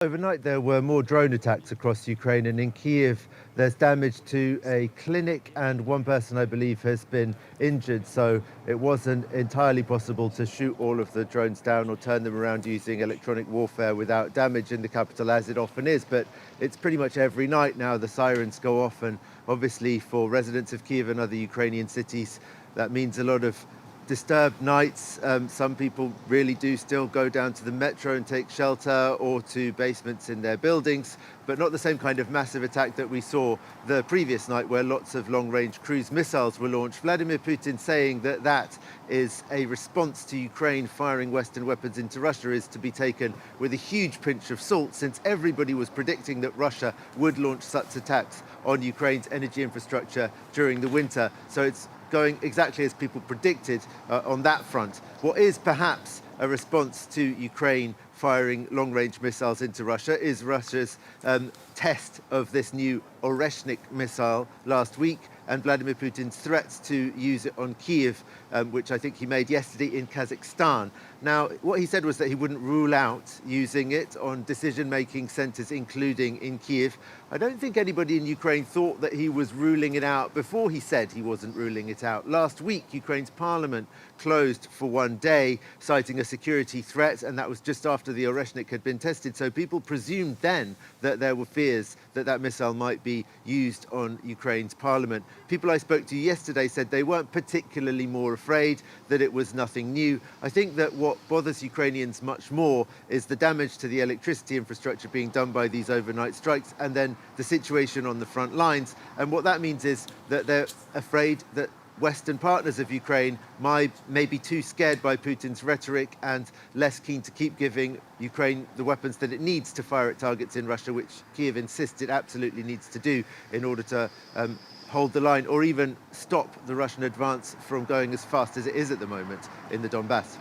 Overnight, there were more drone attacks across Ukraine, and in Kyiv, there's damage to a clinic, and one person, I believe, has been injured. So it wasn't entirely possible to shoot all of the drones down or turn them around using electronic warfare without damage in the capital, as it often is. But it's pretty much every night now the sirens go off, and obviously for residents of Kyiv and other Ukrainian cities, that means a lot of disturbed nights. Some people really do still go down to the metro and take shelter, or to basements in their buildings, but not the same kind of massive attack that we saw the previous night, where lots of long-range cruise missiles were launched. Vladimir Putin saying that that is a response to Ukraine firing Western weapons into Russia is to be taken with a huge pinch of salt, since everybody was predicting that Russia would launch such attacks on Ukraine's energy infrastructure during the winter. So it's going exactly as people predicted on that front. What is perhaps a response to Ukraine firing long-range missiles into Russia is Russia's test of this new Oreshnik missile last week, and Vladimir Putin's threats to use it on Kyiv, which I think he made yesterday in Kazakhstan. Now, what he said was that he wouldn't rule out using it on decision-making centres, including in Kyiv. I don't think anybody in Ukraine thought that he was ruling it out before he said he wasn't ruling it out. Last week, Ukraine's parliament closed for one day, citing a security threat, and that was just after the Oreshnik had been tested. So people presumed then that there were fears that that missile might be used on Ukraine's parliament. People I spoke to yesterday said they weren't particularly more afraid, that it was nothing new. I think that what bothers Ukrainians much more is the damage to the electricity infrastructure being done by these overnight strikes, and then the situation on the front lines. And what that means is that they're afraid that Western partners of Ukraine may be too scared by Putin's rhetoric and less keen to keep giving Ukraine the weapons that it needs to fire at targets in Russia, which Kyiv insists it absolutely needs to do in order to hold the line, or even stop the Russian advance from going as fast as it is at the moment in the Donbass.